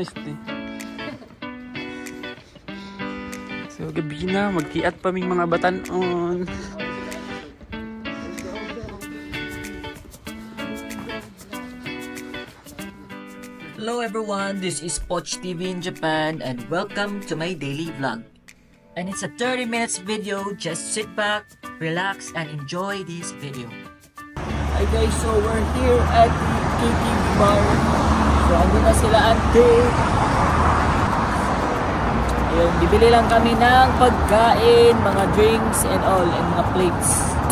este. So gabi na, magkiat pa ming mga batanon. Hello everyone, this is Poch TV in Japan and welcome to my daily vlog. And it's a 30 minutes video, just sit back, relax and enjoy this video. Hi guys, so we're here at the KTV bar. So andun na sila ante. Ayun, bibili lang kami ng pagkain, mga drinks and all, and mga plates.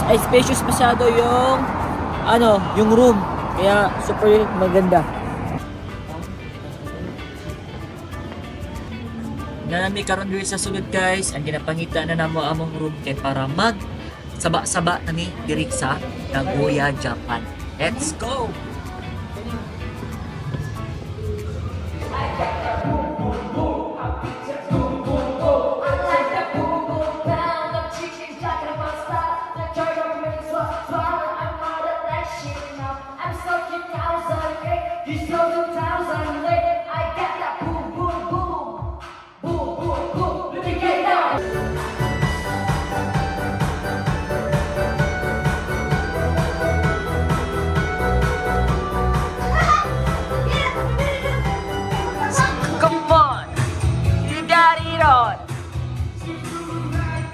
Ay, spacious masyado yung, yung room. Kaya super maganda. Nami karon diri sa sulod guys, ang ginapangita na namo among room kay para mag saba-saba nami diri sa Nagoya, Japan. Let's go.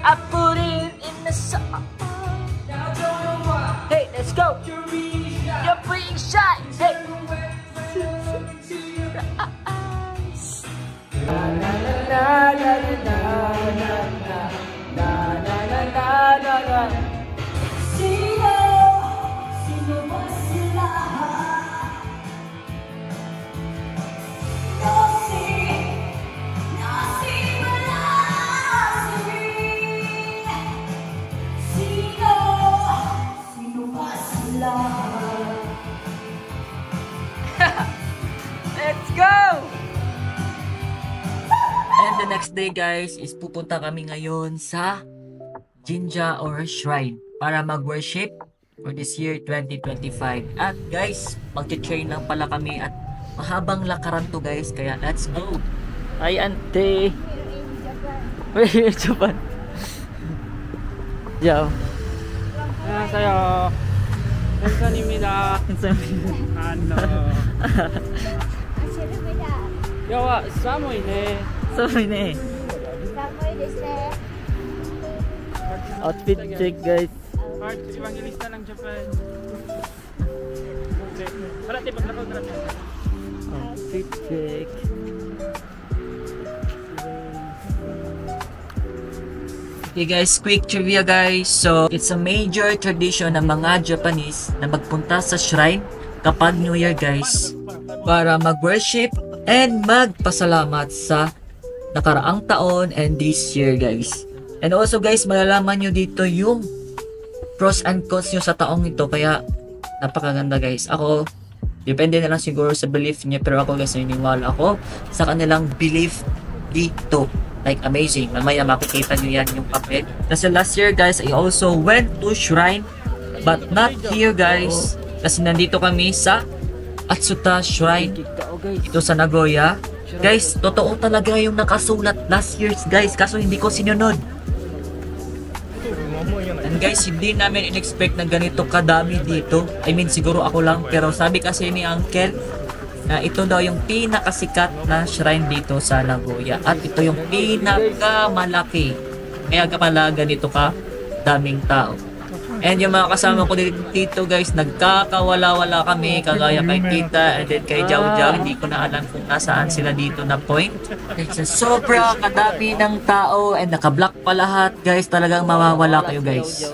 I put it in the song. Hey, let's go. You're being shy. Hey. Let's go! And the next day guys is pupunta kami ngayon sa Jinja or Shrine para mag-worship for this year 2025. At guys, mag-train lang pala kami at mahabang lakaran to guys, kaya let's go! Hi ante! Wait, Japan! Yo! 안녕하세요. 펜션입니다. 야와 사모이네. Samoy outfit check guys. Heart evangelista ng Japan. Okay. Parati paglakaw natin. Outfit check. Okay guys, quick trivia guys. So, it's a major tradition ng mga Japanese na magpunta sa shrine kapag New Year guys para mag-worship and magpasalamat sa nakaraang taon and this year guys. And also guys, malalaman nyo dito yung pros and cons nyo sa taong ito, kaya napakaganda guys. Ako, depende na lang siguro sa belief niya, pero ako guys, naniniwala ako sa kanilang belief dito. Like amazing, mamaya makikita nyo yan yung papel. Kasi last year guys, I also went to shrine but not here guys, kasi nandito kami sa Atsuta Shrine ito sa Nagoya. Guys, totoo talaga yung nakasulat last year's guys, kaso hindi ko sinunod. And guys, hindi namin in-expect na ganito kadami dito. I mean, siguro ako lang, pero sabi kasi ni Uncle na ito daw yung pinakasikat na shrine dito sa Nagoya. At ito yung pinakamalaki. Kaya pala ganito ka daming tao. And yung mga kasama ko dito guys, nagkakawala-wala kami, kagaya kay Tita and then kay Jau Jau. Hindi ko na alam kung nasaan sila dito na point. Sa sobra kadami ng tao and naka-block pa lahat guys, talagang mawawala kayo guys.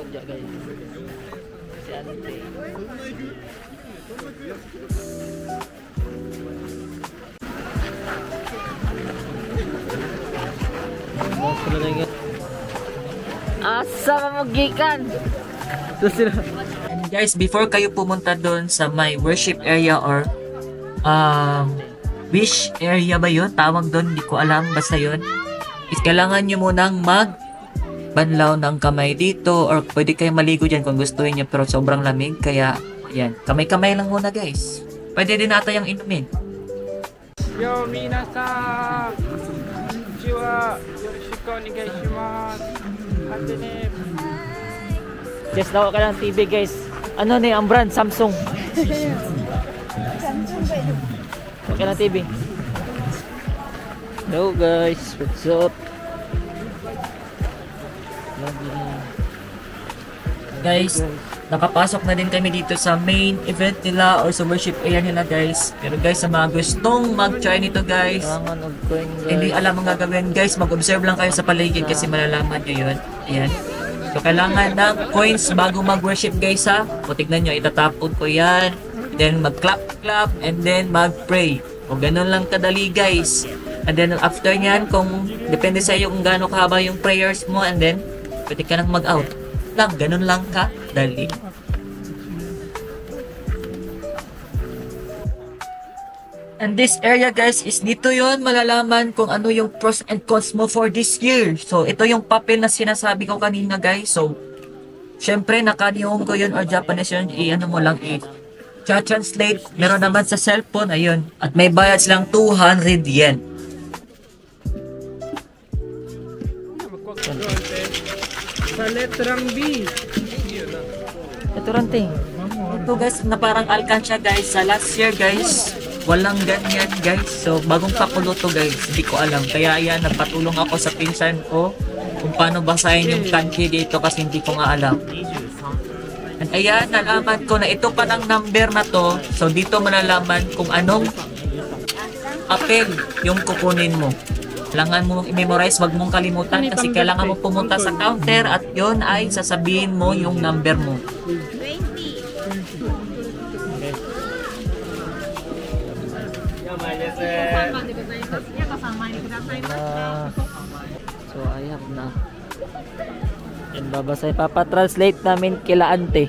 Asa ka magikan? And guys, before kayo pumunta doon sa my worship area or wish area ba yun? Tawag doon, hindi ko alam, basta yun. Is kailangan nyo munang banlaw ng kamay dito or pwede kayo maligo dyan kung gusto niyo, pero sobrang lamig, kaya yan, kamay-kamay lang muna guys. Pwede din ata yung inumin. Yo, minasan! Konnichiwa! Yoroshiku onegaishimasu! Hatenet! Guys, nawa ka ng TV guys. Ano ni ang brand? Samsung. Okay na TV. Hello guys, what's up? Guys, nakapasok na din kami dito sa main event nila or sa worship area nila guys. Pero guys, sa mga gustong mag-try nito guys, hindi alam ang gagawin guys, mag-observe lang kayo sa paligid kasi malalaman nyo yun. Ayan. So kailangan ng coins bago mag-worship guys ha. O tignan nyo, itatapon ko yan. Then mag-clap-clap and then mag-pray. O ganun lang kadali guys. And then after nyan, kung depende sa iyo kung gaano kahaba yung prayers mo, and then pwede ka nang mag-out. Lang, ganun lang ka dali. And this area guys is dito yon malalaman kung ano yung pros and cons mo for this year. So ito yung papel na sinasabi ko kanina guys. So syempre naka-Nihongo yun or Japanese yun, i-ano mo lang translate. Meron naman sa cellphone, ayun. At may bayad silang 200 yen. Sa letrang B. Ito ranting. Ito guys, na parang alkansya guys. Sa last year guys, walang ganyan guys. So bagong pakulo to guys. Hindi ko alam. Kaya ayan, nagpatulong ako sa pinsan ko kung paano basahin yung kanji dito kasi hindi ko nga alam. And ayan, nalaman ko na ito pa ng number na to. So dito malalaman kung anong apel yung kukunin mo. Kailangan mo i-memorize, wag mong kalimutan kasi kailangan mo pumunta sa counter at yon ay sasabihin mo yung number mo. 20. So I have na. Yan babasay, papa-translate namin kila ante.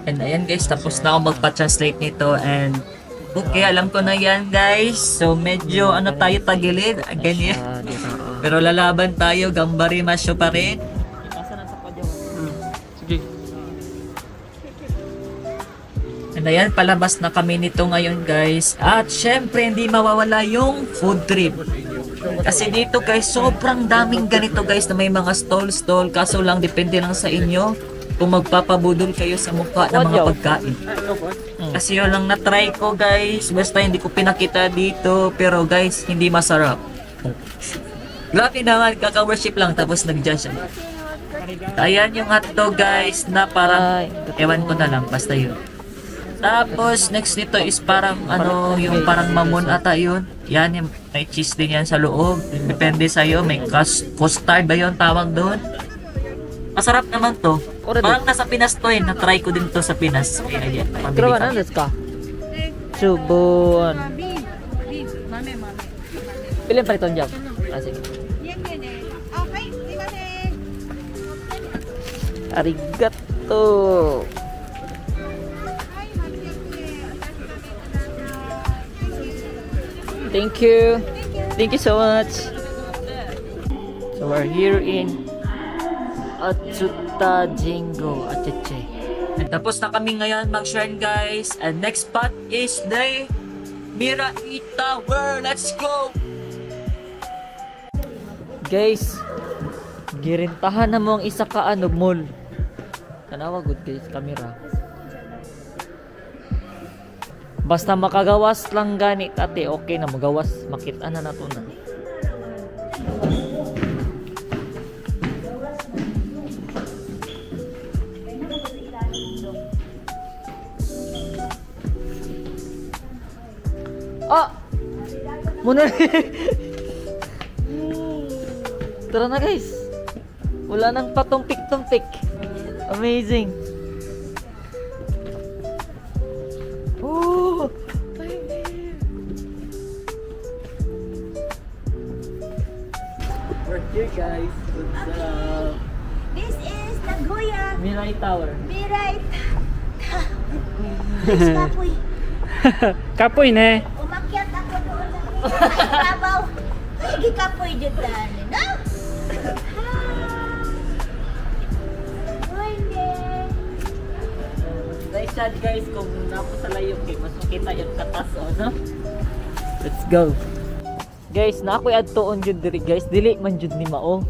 And ayan guys, tapos na ako magpa-translate nito and okay, alam ko na yan guys. So medyo ano tayo tagilid, ganyan. Pero lalaban tayo, gambari masyo pa rin. Sige. And ayan, palabas na kami nito ngayon guys. At syempre hindi mawawala yung food trip. Kasi dito guys, sobrang daming ganito guys na may mga stall. Kaso lang, depende lang sa inyo kung magpapabudol kayo sa mukha ng mga pagkain. Kasi yun lang na-try ko guys. Basta hindi ko pinakita dito. Pero guys, hindi masarap. Grabe naman, kaka-worship lang tapos nag-judge. Ayan yung hotdog guys na parang, ewan ko na lang, basta yun. Tapos next nito is parang ano, yung parang mamon ata yun. Yan, yung, may cheese din yan sa loob. Depende sa'yo, may custard ba yun tawag doon? Masarap naman to. Parang nasa Pinas to eh. Na-try ko din to sa Pinas. Kaya yan, pabili ka. Subon. Pilih pa itong jam. Sige. Okay, Arigato. Thank you. Thank you so much. So we're here in Atsuta Jingo, Acheche. Tapos na kami ngayon mag-shrine guys. And next spot is the Mirai Tower. Let's go! Guys, girintahan na mo ang isa ka mall. Tanawa good guys, camera. Basta makagawas lang gani ate, okay na magawas, makita na nato na. Ah! Muna. Tara na guys. Wala nang patumpik-tumpik. Amazing. Oh! We're here guys. What's up? This is Nagoya Mirai Tower. Mirai. Please, Kapoy. Kapoy ne. Umakyat ako doon sa ibabaw. Ay, gikapoy dyan daan. No? Nice shot guys kung napo sa layo kay mas makita yung katas no? Let's go. Guys, na ako'y adtoon jud diri guys. Dili man jud ni mao.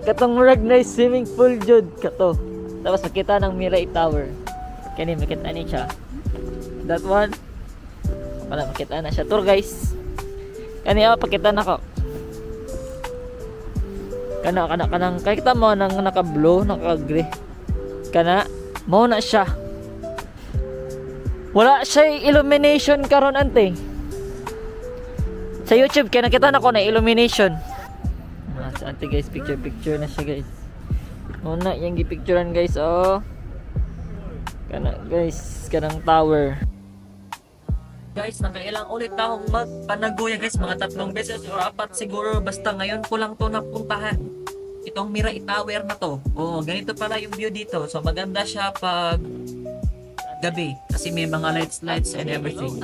Katong murag na swimming pool jud kato. Tapos makita ng Mirai Tower. Kani makita ni siya. That one. Wala makita na siya. Tour guys. Kani pakita na ko. Kanang kita mo nang naka-blue, naka-gray. Kana mo na siya. Wala siya illumination karon ante. Sa YouTube kaya nakita na ko na illumination. Sa ante guys, picture na siya guys. Muna yung gipicturean guys, oh. Kana guys, kanang tower. Guys, nakailang ulit akong magpanagoya guys, mga 3 beses o 4 siguro, basta ngayon ko lang to napuntahan. Itong Mirai Tower na to. Oh, ganito pala yung view dito. So maganda siya pag gabi kasi may mga lights and everything.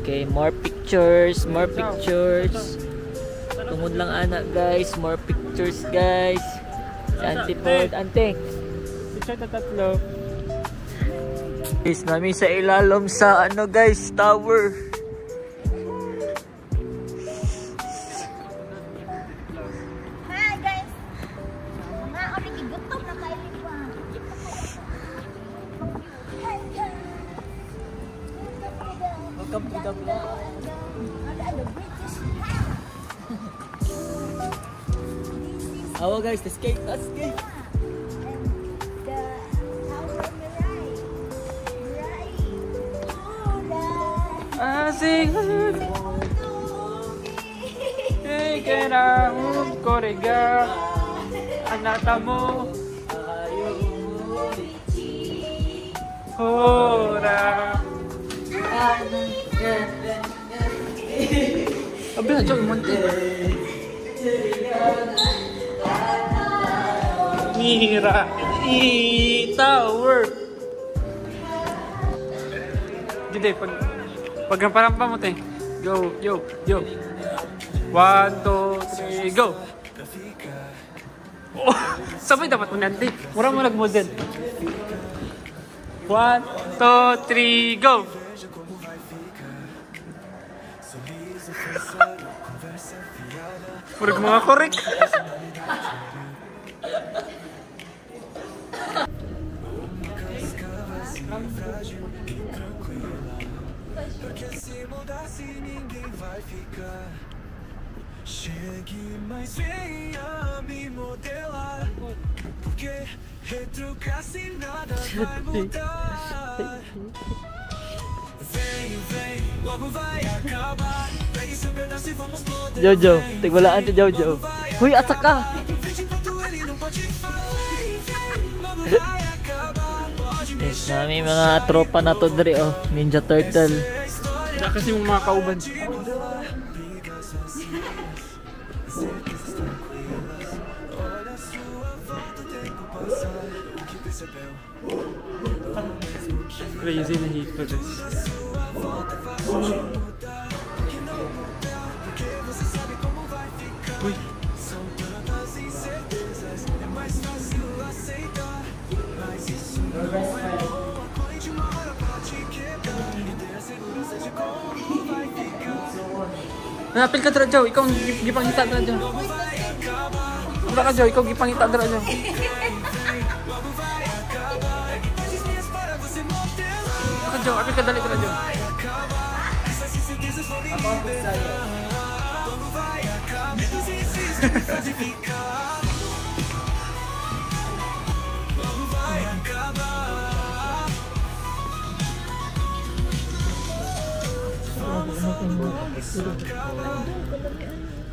Okay, more pictures. Tungod lang anak guys, more pictures guys. Antipod, ante. Picture na 3. Guys, namin sa ilalom sa ano guys, tower. Hi guys. Mga ulit igutom na kayo pa. Welcome to the vlog. Oh guys, the skate. Asing hey kena korega anata mo hora abla jog monte Mirai Tower Jide pag parampa mo te. Go, yo. 1, 2, 3, go. Oh, sabay dapat mo nanti. Mura mo nag-model. 1, 2, 3, go. Murag mga korek. Porque se mudasse ninguém vai ficar. Chegue mais venha me modelar. Porque retrucar-se nada vai mudar. Vem, logo vai acabar. Pegue seu pedaço e vamos poder. Jojo, tigwalaan si Jojo. Huy, atsak ka! Yes, nami mga tropa na to dre, oh. Ninja Turtle. Wala kasi yung mga kauban. Crazy na hit for this. Uy. Napil ka dra Joe, ikaw gipangita dra Joe. Wala ka Joe, ikaw gipangita dra Joe. Ka Joe, apil ka dali dra Joe.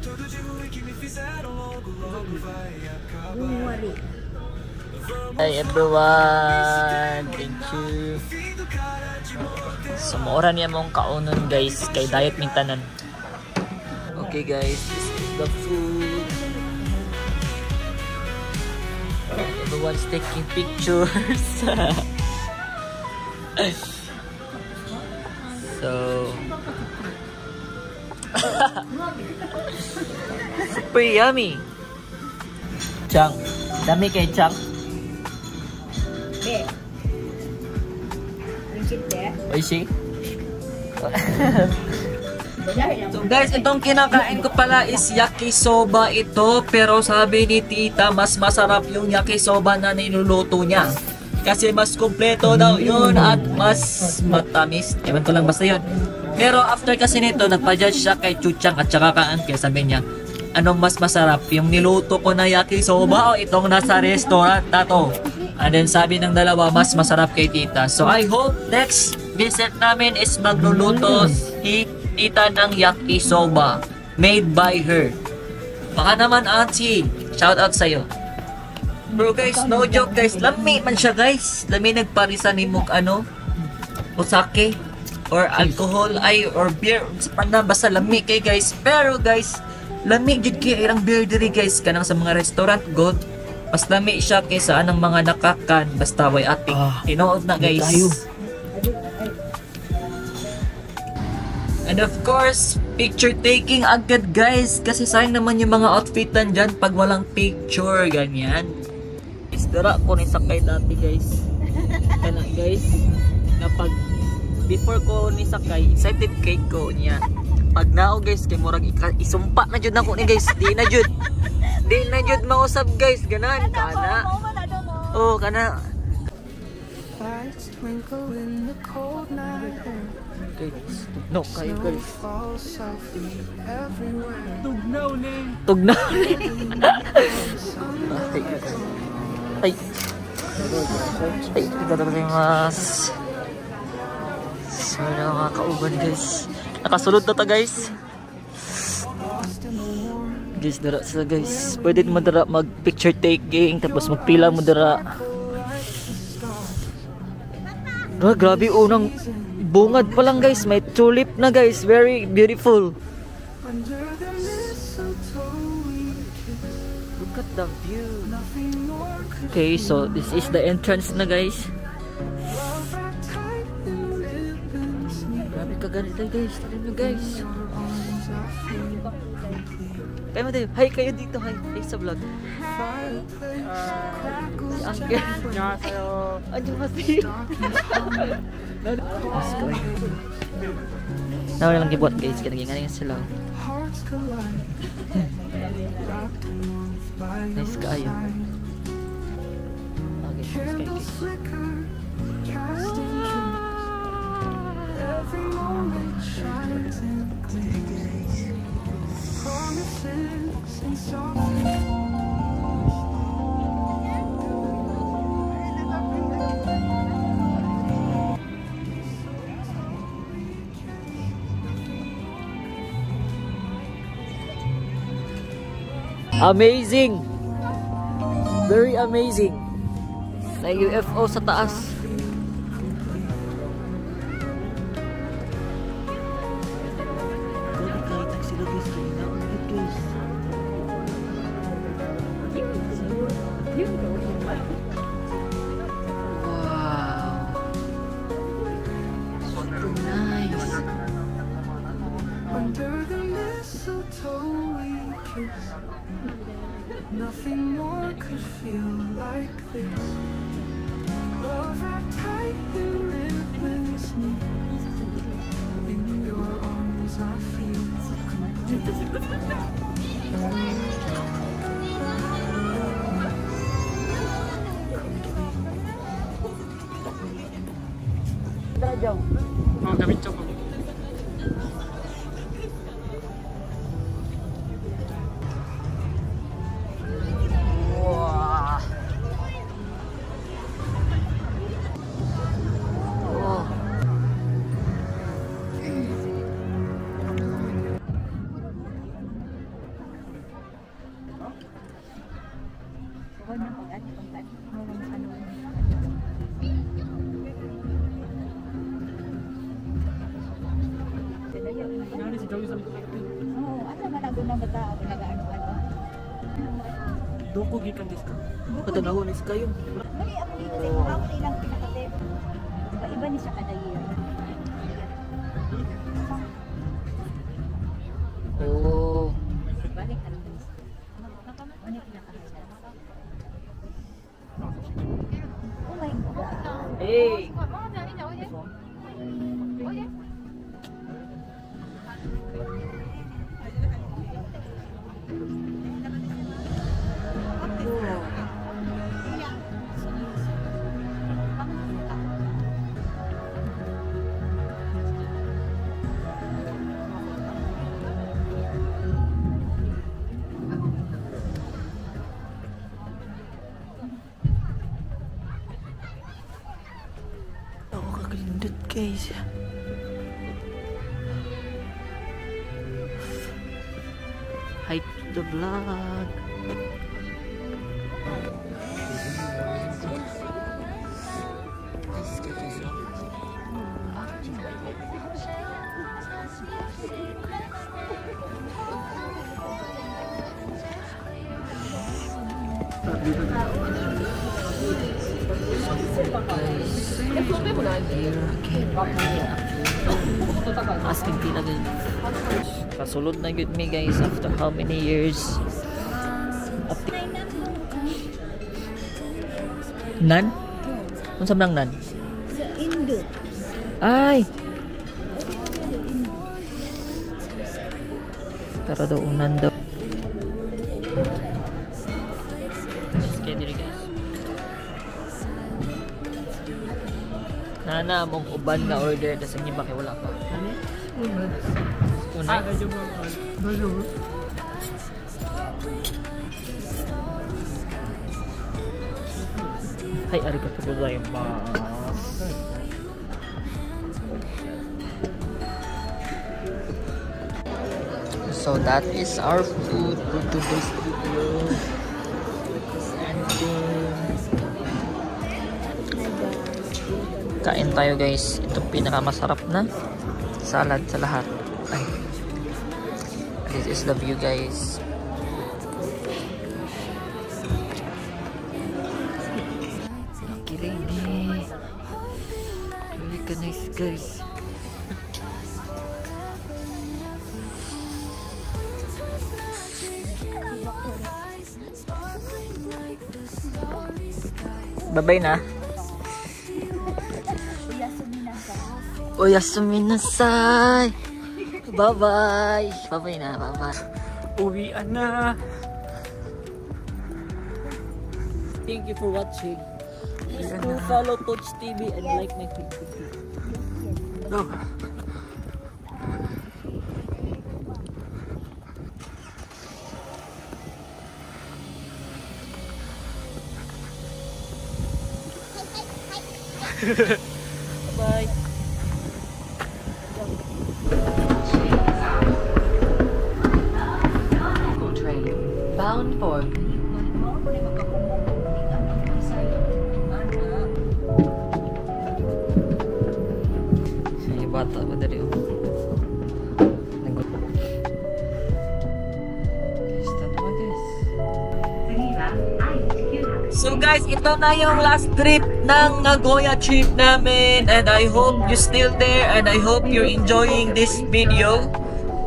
Tudo de ruim que me fizeram logo vai acabar. Hi everyone, thank you. Sumura niya mong kaunon guys, kay diet ming tanan. Okay guys, this is the food. Everyone's taking pictures. So super yummy. Chang, dami kay Chang. Be. Ang cute eh. Oishi? So guys, itong kinakain ko pala is yakisoba ito. Pero sabi ni tita, mas masarap yung yakisoba na niluluto niya. Kasi mas kumpleto daw yun at mas matamis. Ewan ko lang, basta yun. Pero after kasi nito, nagpa-judge siya kay Chuchang at saka kaan. Kaya sabi niya, anong mas masarap? Yung niluto ko na yakisoba o itong nasa restaurant na to? And then sabi ng dalawa, mas masarap kay tita. So I hope next visit namin is magluluto si tita ng yakisoba made by her. Baka naman auntie, shout out sa'yo. Bro guys, no joke guys, lami man siya guys. Lami nagparisan ni mong ano, o sake or alcohol ay or beer sa pana, basta lami kay guys. Pero guys, lami jud kay irang beer diri guys kanang sa mga restaurant god. Mas lami siya kaysa anang mga nakakan basta way ating tinuod na guys. And of course, picture taking agad guys kasi sayang naman yung mga outfitan dyan pag walang picture ganyan. Isdara ko ni sakay dati guys. Kana guys, na pag before ko ni sakay, excited kay ko niya. Pag nao guys, kay murag isumpa na jud nako ni guys. Di na jud mausab guys, ganan kana. Oh, kana. Lights twinkle in the cold night air. Guys, no kayo guys. Falls softly everywhere. Tugnaw. Ay. Ay, itadakimasu. So, nakakauban guys. Nakasulod na ta guys. Guys, dara sila guys. Pwede naman dara mag-picture taking. Tapos magpila mo dara. Ah, grabe unang bungad pa lang guys. May tulip na guys. Very beautiful. Look at the view. Okay, so this is the entrance na guys. Grabe ka ganito guys. Tignan nyo guys. Kaya mo tayo. Hi kayo dito. Hi. Hi sa vlog. Si Uncle. 안녕하세요. 안녕하세요. Let's go. Nawa lang gibuat guys. Kanaging sila. Nice kaayo. Candles flicker, casting dreams. Every moment shines and gleams. Promises and soft. Amazing! Very amazing! May UFO sa taas. Wow! So nice! Under the mistletoe we kiss. Nothing more could feel like this. Love wrapped tight in ribbons. In your arms I feel gamit ko. Doon ko gikan dis ka. Patanaw ni kayo. Mali ako dito sa mga ako ilang pinakatip. Iba ni siya kada year. Oh. Balik ka lang. Ano pinakahaya? Oh my God. Hey. guys. Hype the vlog. Asking pila din. Kasulod na good me guys after how many years? Nan? Kung saan lang nan? Sa Indo. Ay! Tara daw unan daw. Okay, dili guys. Nana mong uban na order kasi hindi ba kay wala pa. Ano? Unay? Ay, arigatou gozaimasu. So that is our food for today's video. Kain tayo guys. Itong pinakamasarap na salad sa lahat. Ay. This is the view guys. Okay ready. Really ka nice guys. Bye-bye na. Oyasumi nasai. Bye-bye. Bye-bye na. Bye-bye. Uwian na. Thank you for watching. Please do follow Coach TV and like my video. Go. Bye. Train bound for Ay, bata pa dali oh. So guys, ito na yung last trip ng Nagoya trip namin, and I hope you're still there and I hope you're enjoying this video.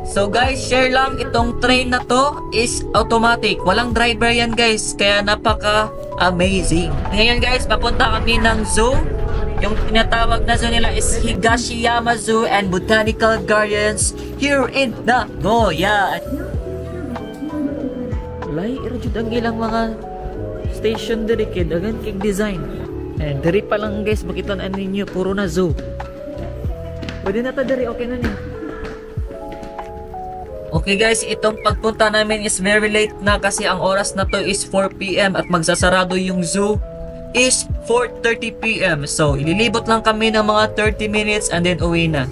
So guys, share lang, itong train na to is automatic. Walang driver yan guys, kaya napaka amazing. Ngayon guys, papunta kami ng zoo. Yung tinatawag na zoo nila is Higashiyama Zoo and Botanical Gardens here in Nagoya. Lay, irajud ang ilang mga station diri kid, agan kig design. And diri pa lang guys, makita na ninyo, puro na zoo. Pwede na ta diri, okay na ni. Okay guys, itong pagpunta namin is very late na kasi ang oras na to is 4 PM at magsasarado yung zoo is 4:30 PM. So, ililibot lang kami ng mga 30 minutes and then uwi na.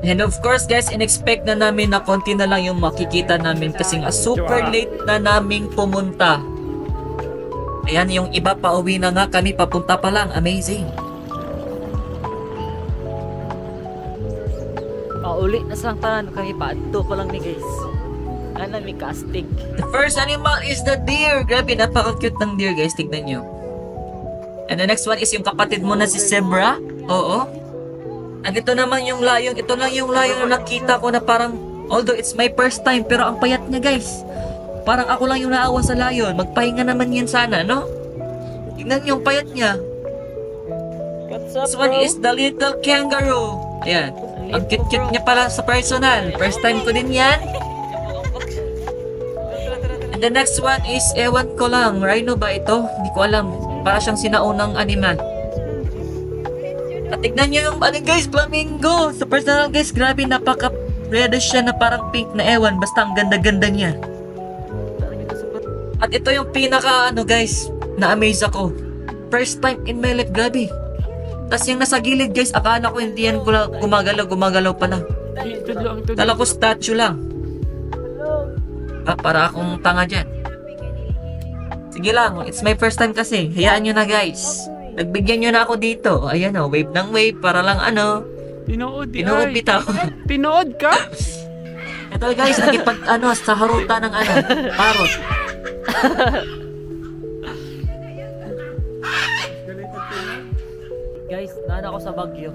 And of course guys, in-expect na namin na konti na lang yung makikita namin kasi nga super late na naming pumunta. Ayan, yung iba pa uwi na nga, kami papunta pa lang. Amazing. Pauli na sang tanan kami pa. Adto pa lang ni guys. Ana mi casting. The first animal is the deer. Grabe, napaka-cute ng deer guys. Tignan nyo. And the next one is yung kapatid mo na si zebra. Oo. At ito naman yung lion. Ito lang yung lion na nakita ko na parang, although it's my first time, pero ang payat niya guys. Parang ako lang yung naawa sa lion. Magpahinga naman yan sana, no? Tignan yung payat niya. This one is the little kangaroo. Ayan. Ang cute-cute niya pala sa personal. First time ko din yan. And the next one is, ewan ko lang, rhino ba ito? Hindi ko alam. Para siyang sinaunang animal. At tignan nyo yung, ano guys, flamingo. Sa personal guys, grabe, napaka-reddish siya na parang pink na ewan. Basta ang ganda-ganda niya. At ito yung pinaka, ano guys, na-amaze ako. first time in my life, grabe. Tapos yung nasa gilid guys, akala ko hindi yan gumagalaw pala. Tudlo. Kala ko statue lang. Para akong tanga dyan. Sige lang, it's my first time kasi. Hayaan nyo na guys. Nagbigyan nyo na ako dito. Ayan o, wave ng wave para lang ano. Tinood bitaw. Tinood ka? Ito guys, nakipag sa haruta ng parot. Guys, naan ako sa Baguio.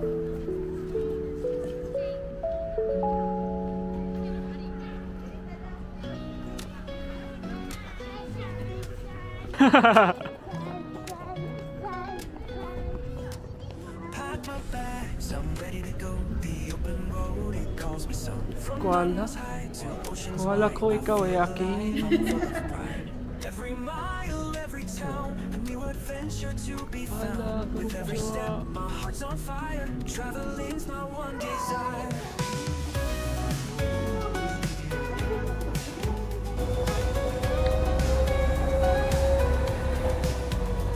Kuala ko ikaw ay akin. Every mile, every town, we would venture to be found. With every step, my heart's on fire. Traveling's my one desire.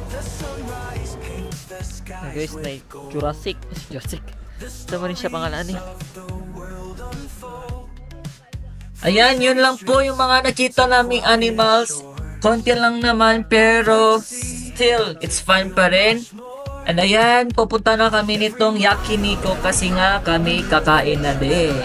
The sunrise paints the skies Guys, na Jurassic. Sama rin siya pangalan eh. Ayan, yun lang po yung mga nakita naming animals. Konti lang naman pero still, it's fun pa rin. And ayan, pupunta na kami nitong Yakiniku kasi nga kami kakain na din.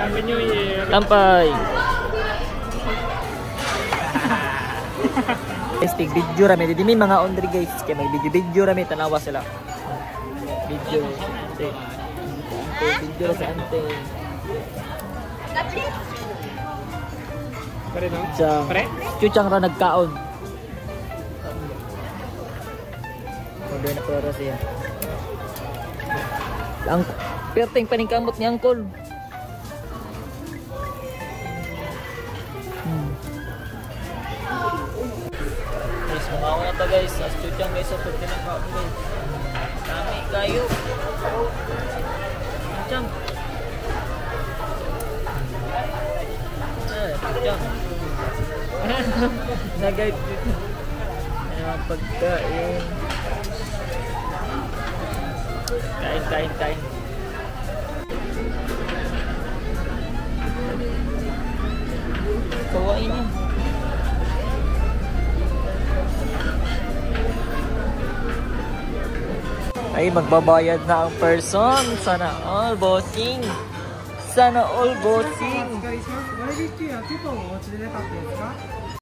Happy New Year. Tampay! Guys, video rami. Didi may mga ondri guys. Kaya may video rami. Tanawa sila. Video. Ante. Video sa ante. Pare no? Pre? Chuchang ra nagkaon. Order na pero siya. Ang perting paningkamot ni Angkol. Guys, mga ako na to guys. Sa chuchang guys, sa perting nagkaon guys. Dami kayo. Chuchang. Chuchang. Nagay dito. Ano pagkain. Kain. Kawain niya. Ay, magbabayad na ang person. Sana all bossing. Sana all bossing. お疲れ様です。割引っていうのはクーポンをお持ちでなかったですか？